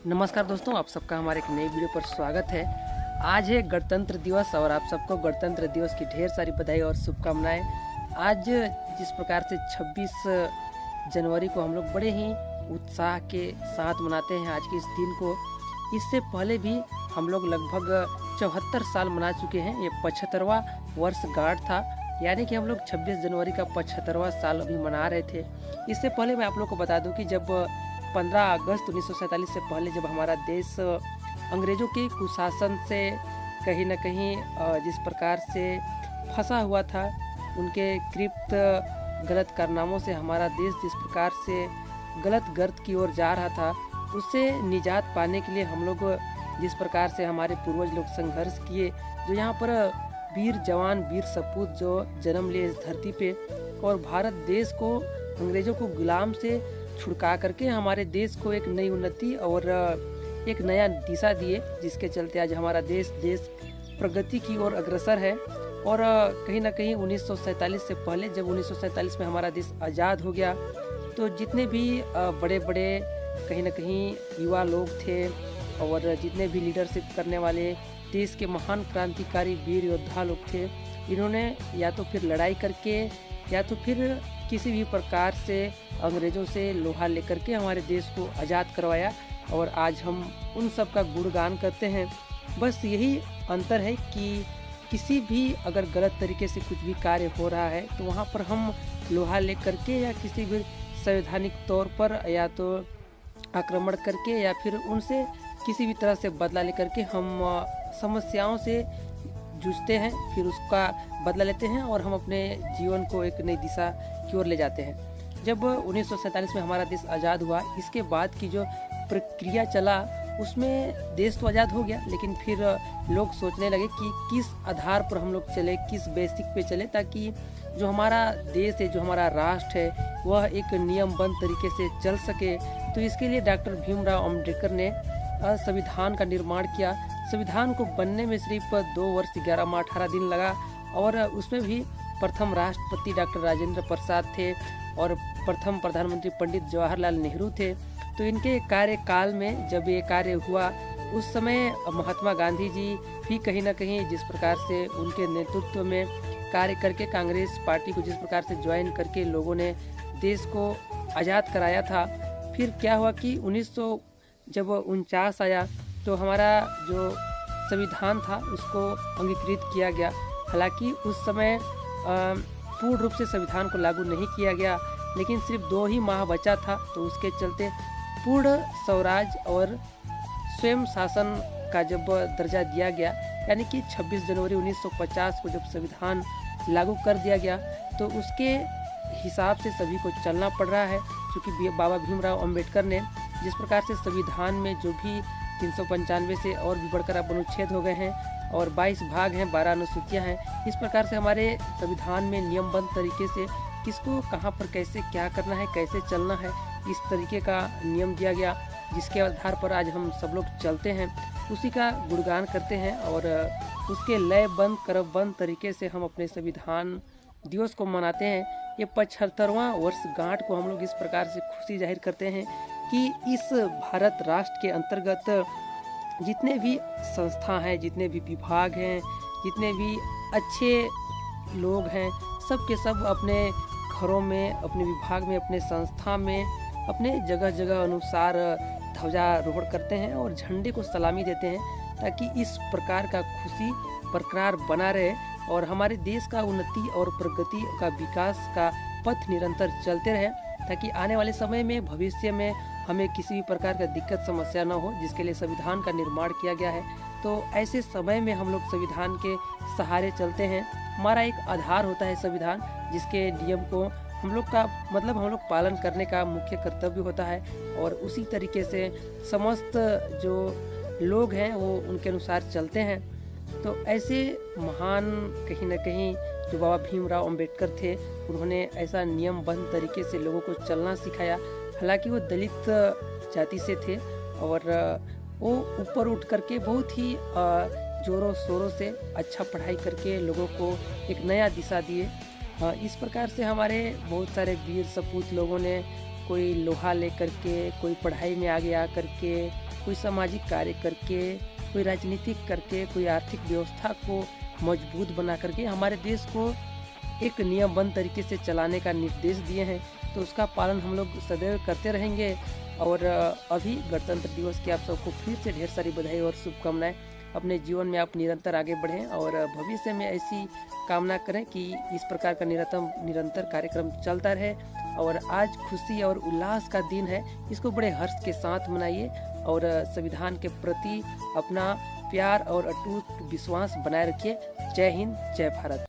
नमस्कार दोस्तों, आप सबका हमारे एक नई वीडियो पर स्वागत है। आज है गणतंत्र दिवस और आप सबको गणतंत्र दिवस की ढेर सारी बधाई और शुभकामनाएं। आज जिस प्रकार से 26 जनवरी को हम लोग बड़े ही उत्साह के साथ मनाते हैं आज के इस दिन को, इससे पहले भी हम लोग लगभग 74 साल मना चुके हैं। ये 75वां वर्षगांठ था, यानी कि हम लोग 26 जनवरी का 75वां साल अभी मना रहे थे। इससे पहले मैं आप लोग को बता दूं कि जब 15 अगस्त 1947 से पहले जब हमारा देश अंग्रेज़ों के कुशासन से कहीं न कहीं जिस प्रकार से फंसा हुआ था, उनके कृप्त गलत कारनामों से हमारा देश जिस प्रकार से गलत गर्त की ओर जा रहा था, उससे निजात पाने के लिए हम लोग जिस प्रकार से हमारे पूर्वज लोग संघर्ष किए, जो यहाँ पर वीर जवान वीर सपूत जो जन्म लिए इस धरती पे और भारत देश को अंग्रेज़ों को गुलाम से छुड़का करके हमारे देश को एक नई उन्नति और एक नया दिशा दिए, जिसके चलते आज हमारा देश प्रगति की ओर अग्रसर है। और कहीं ना कहीं 1947 से पहले जब 1947 में हमारा देश आज़ाद हो गया, तो जितने भी बड़े बड़े कहीं ना कहीं युवा लोग थे और जितने भी लीडरशिप करने वाले देश के महान क्रांतिकारी वीर योद्धा लोग थे, इन्होंने या तो फिर लड़ाई करके या तो फिर किसी भी प्रकार से अंग्रेज़ों से लोहा लेकर के हमारे देश को आज़ाद करवाया। और आज हम उन सब का गुणगान करते हैं। बस यही अंतर है कि किसी भी अगर गलत तरीके से कुछ भी कार्य हो रहा है तो वहाँ पर हम लोहा लेकर के या किसी भी संवैधानिक तौर पर या तो आक्रमण करके या फिर उनसे किसी भी तरह से बदला लेकर के हम समस्याओं से जूझते हैं, फिर उसका बदला लेते हैं और हम अपने जीवन को एक नई दिशा की ओर ले जाते हैं। जब 1947 में हमारा देश आज़ाद हुआ, इसके बाद की जो प्रक्रिया चला उसमें देश तो आज़ाद हो गया, लेकिन फिर लोग सोचने लगे कि किस आधार पर हम लोग चले, किस बेसिक पे चले, ताकि जो हमारा देश है, जो हमारा राष्ट्र है, वह एक नियमबद्ध तरीके से चल सके। तो इसके लिए डॉक्टर भीमराव अम्बेडकर ने संविधान का निर्माण किया। संविधान को बनने में सिर्फ 2 वर्ष 11 माह 18 दिन लगा और उसमें भी प्रथम राष्ट्रपति डॉक्टर राजेंद्र प्रसाद थे और प्रथम प्रधानमंत्री पंडित जवाहरलाल नेहरू थे। तो इनके कार्यकाल में जब ये कार्य हुआ, उस समय महात्मा गांधी जी भी कहीं ना कहीं जिस प्रकार से उनके नेतृत्व में कार्य करके कांग्रेस पार्टी को जिस प्रकार से ज्वाइन करके लोगों ने देश को आज़ाद कराया था। फिर क्या हुआ कि 1949 आया तो हमारा जो संविधान था उसको अंगीकृत किया गया। हालांकि उस समय पूर्ण रूप से संविधान को लागू नहीं किया गया, लेकिन सिर्फ 2 ही माह बचा था, तो उसके चलते पूर्ण स्वराज और स्वयं शासन का जब दर्जा दिया गया, यानी कि 26 जनवरी 1950 को जब संविधान लागू कर दिया गया, तो उसके हिसाब से सभी को चलना पड़ रहा है। क्योंकि बाबा भीमराव अम्बेडकर ने जिस प्रकार से संविधान में जो भी 395 से और भी बढ़कर अब अनुच्छेद हो गए हैं और 22 भाग हैं, 12 अनुसूचियाँ हैं, इस प्रकार से हमारे संविधान में नियमबद्ध तरीके से किसको कहाँ पर कैसे क्या करना है, कैसे चलना है, इस तरीके का नियम दिया गया, जिसके आधार पर आज हम सब लोग चलते हैं, उसी का गुणगान करते हैं और उसके लयबद्ध क्रमबद्ध तरीके से हम अपने संविधान दिवस को मनाते हैं। ये 75वां वर्षगांठ को हम लोग इस प्रकार से खुशी जाहिर करते हैं कि इस भारत राष्ट्र के अंतर्गत जितने भी संस्था हैं, जितने भी विभाग हैं, जितने भी अच्छे लोग हैं, सब के सब अपने घरों में, अपने विभाग में, अपने संस्था में, अपने जगह जगह अनुसार ध्वजारोहण करते हैं और झंडे को सलामी देते हैं, ताकि इस प्रकार का खुशी बरकरार बना रहे और हमारे देश का उन्नति और प्रगति का विकास का पथ निरंतर चलते रहे, ताकि आने वाले समय में भविष्य में हमें किसी भी प्रकार का दिक्कत समस्या न हो, जिसके लिए संविधान का निर्माण किया गया है। तो ऐसे समय में हम लोग संविधान के सहारे चलते हैं। हमारा एक आधार होता है संविधान, जिसके नियम को हम लोग का हम लोग पालन करने का मुख्य कर्तव्य होता है और उसी तरीके से समस्त जो लोग हैं वो उनके अनुसार चलते हैं। तो ऐसे महान कहीं ना कहीं जो बाबा भीमराव अम्बेडकर थे, उन्होंने ऐसा नियमबद्ध तरीके से लोगों को चलना सिखाया। हालांकि वो दलित जाति से थे और वो ऊपर उठ करके बहुत ही ज़ोरों शोरों से अच्छा पढ़ाई करके लोगों को एक नया दिशा दिए। इस प्रकार से हमारे बहुत सारे वीर सपूत लोगों ने कोई लोहा लेकर के, कोई पढ़ाई में आगे आ करके, कोई सामाजिक कार्य करके, कोई राजनीतिक करके, कोई आर्थिक व्यवस्था को मजबूत बना करके हमारे देश को एक नियमबद्ध तरीके से चलाने का निर्देश दिए हैं। तो उसका पालन हम लोग सदैव करते रहेंगे। और अभी गणतंत्र दिवस की आप सबको फिर से ढेर सारी बधाई और शुभकामनाएं। अपने जीवन में आप निरंतर आगे बढ़ें और भविष्य में ऐसी कामना करें कि इस प्रकार का निरंतर कार्यक्रम चलता रहे। और आज खुशी और उल्लास का दिन है, इसको बड़े हर्ष के साथ मनाइए और संविधान के प्रति अपना प्यार और अटूट विश्वास बनाए रखिए। जय हिंद, जय भारत।